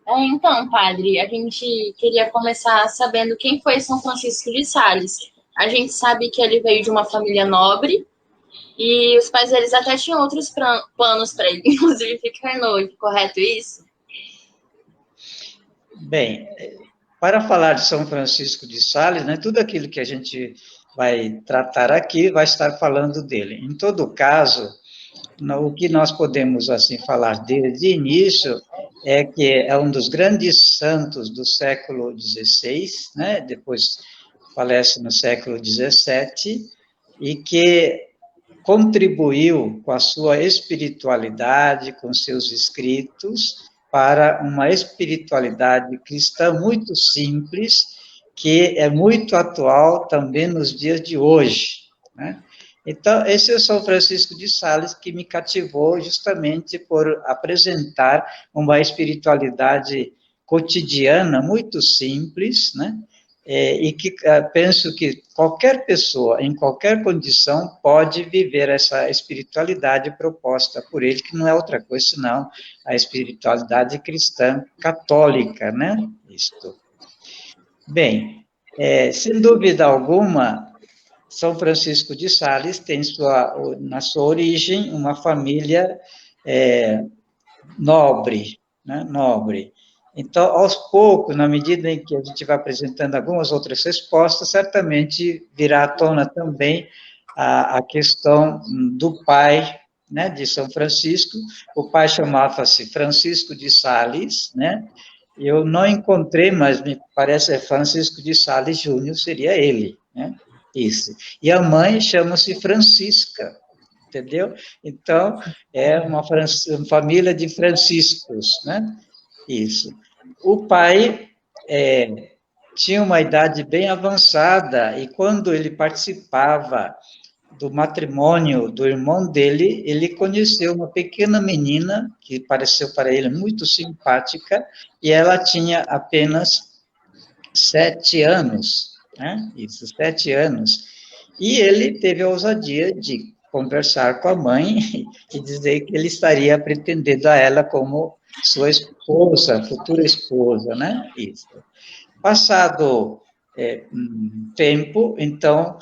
Então, padre, a gente queria começar sabendo quem foi São Francisco de Sales. A gente sabe que ele veio de uma família nobre e os pais deles até tinham outros planos para ele, inclusive ficar noivo, correto isso? Bem, para falar de São Francisco de Sales, né, tudo aquilo que a gente vai tratar aqui vai estar falando dele. Em todo caso, o que nós podemos assim falar dele de início é que é um dos grandes santos do século XVI, né? Depois falece no século XVII, e que contribuiu com a sua espiritualidade, com seus escritos, para uma espiritualidade cristã muito simples, que é muito atual também nos dias de hoje, né? Então, esse é o São Francisco de Sales que me cativou justamente por apresentar uma espiritualidade cotidiana muito simples, né? E que penso que qualquer pessoa, em qualquer condição, pode viver essa espiritualidade proposta por ele, que não é outra coisa senão a espiritualidade cristã católica, né? Isto. Bem, sem dúvida alguma, São Francisco de Sales tem na sua origem uma família nobre, né? Nobre. Então, aos poucos, na medida em que a gente vai apresentando algumas outras respostas, certamente virá à tona também a questão do pai, né, de São Francisco. O pai chamava-se Francisco de Sales, né? Eu não encontrei, mas me parece é Francisco de Sales Júnior, seria ele, né? Isso. E a mãe chama-se Francisca, entendeu? Então, é uma família de franciscos, né? Isso. O pai tinha uma idade bem avançada e quando ele participava do matrimônio do irmão dele, ele conheceu uma pequena menina que pareceu para ele muito simpática e ela tinha apenas 7 anos, né? Isso, 7 anos. E ele teve a ousadia de conversar com a mãe e dizer que ele estaria pretendendo a ela como sua esposa, futura esposa, né? Isso. Passado um tempo, então,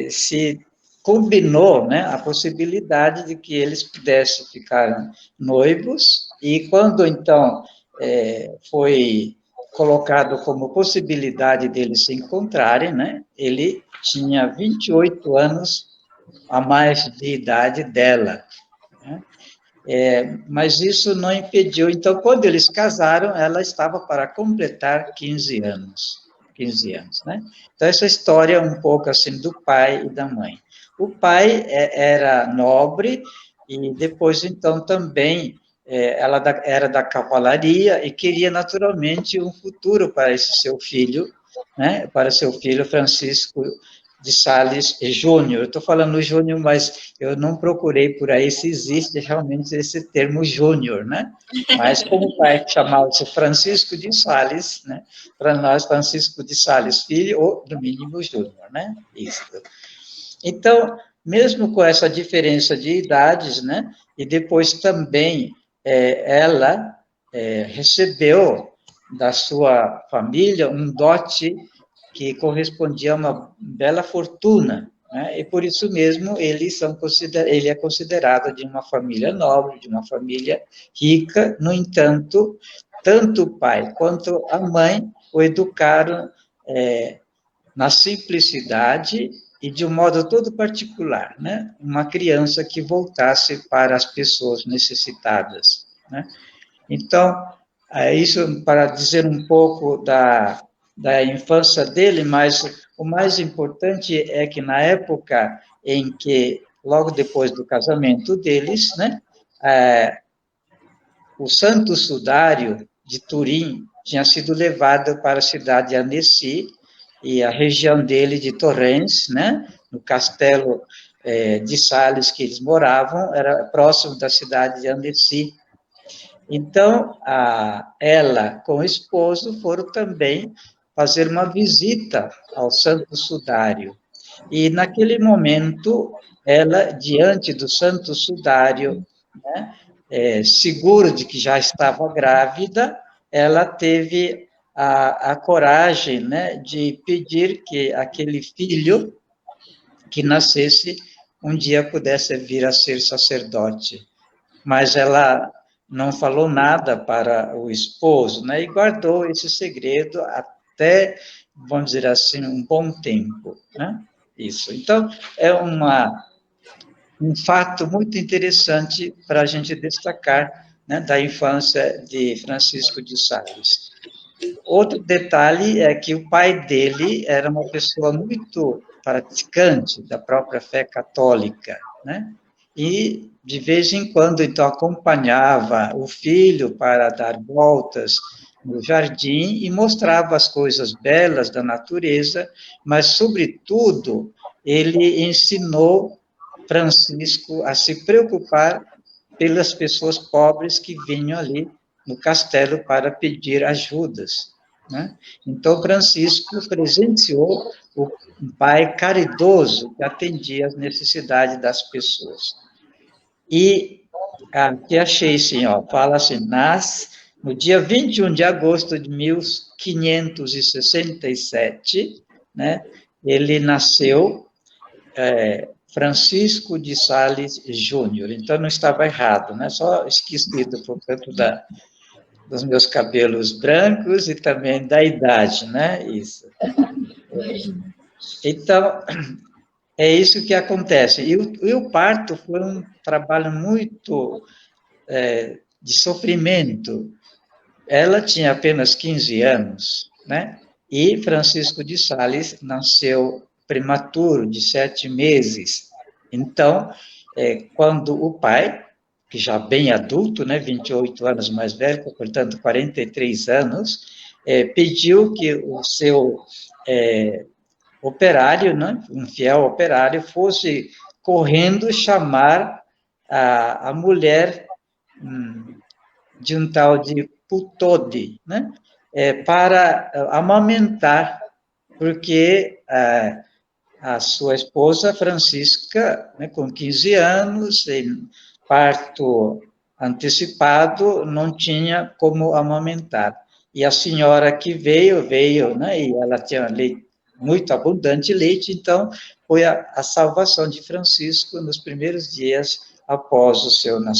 se combinou, né, a possibilidade de que eles pudessem ficar noivos, e quando, então, foi colocado como possibilidade deles se encontrarem, né, ele tinha 28 anos a mais de idade dela, né? Mas isso não impediu. Então, quando eles casaram, ela estava para completar 15 anos. 15 anos, né? Então, essa história é um pouco assim do pai e da mãe. O pai era nobre e depois, então, também ela era da cavalaria e queria naturalmente um futuro para esse seu filho, né? Para seu filho Francisco de Sales Júnior. Estou falando Júnior, mas eu não procurei por aí se existe realmente esse termo Júnior, né? Mas como o pai chamava-se Francisco de Sales, né? Para nós, Francisco de Sales Filho, ou no mínimo Júnior, né? Isso. Então, mesmo com essa diferença de idades, né? E depois também ela recebeu da sua família um dote que correspondia a uma bela fortuna, né? E por isso mesmo ele é considerado de uma família nobre, de uma família rica. No entanto, tanto o pai quanto a mãe o educaram na simplicidade e de um modo todo particular, né? Uma criança que voltasse para as pessoas necessitadas, né? Então, isso para dizer um pouco da infância dele, mas o mais importante é que na época em que, logo depois do casamento deles, né, o Santo Sudário de Turim tinha sido levado para a cidade de Annecy, e a região dele de Torrens, né, no castelo de Sales que eles moravam, era próximo da cidade de Annecy. Então, ela com o esposo foram também fazer uma visita ao Santo Sudário. E, naquele momento, ela, diante do Santo Sudário, né, seguro de que já estava grávida, ela teve a coragem, né, de pedir que aquele filho que nascesse um dia pudesse vir a ser sacerdote. Mas ela não falou nada para o esposo, né, e guardou esse segredo até, vamos dizer assim, um bom tempo, né? Isso. Então, é um fato muito interessante para a gente destacar, né, da infância de Francisco de Sales. Outro detalhe é que o pai dele era uma pessoa muito praticante da própria fé católica, né? E, de vez em quando, então, acompanhava o filho para dar voltas no jardim e mostrava as coisas belas da natureza, mas, sobretudo, ele ensinou Francisco a se preocupar pelas pessoas pobres que vinham ali no castelo para pedir ajudas, né? Então, Francisco presenciou um pai caridoso que atendia às necessidades das pessoas. E aqui achei assim, ó, fala assim, no dia 21 de agosto de 1567, né, ele nasceu, Francisco de Sales Júnior. Então, não estava errado, né, só esquecido por conta dos meus cabelos brancos e também da idade, né, isso. Então, é isso que acontece. E o parto foi um trabalho muito de sofrimento. Ela tinha apenas 15 anos, né? E Francisco de Sales nasceu prematuro, de 7 meses. Então, quando o pai, que já bem adulto, né, 28 anos mais velho, portanto 43 anos, pediu que o seu operário, né, um fiel operário, fosse correndo chamar a mulher de um tal de Putode, né, para amamentar, porque a sua esposa Francisca, né, com 15 anos, em parto antecipado, não tinha como amamentar. E a senhora que veio, né, e ela tinha leite, muito abundante leite, então foi a salvação de Francisco nos primeiros dias após o seu nascimento.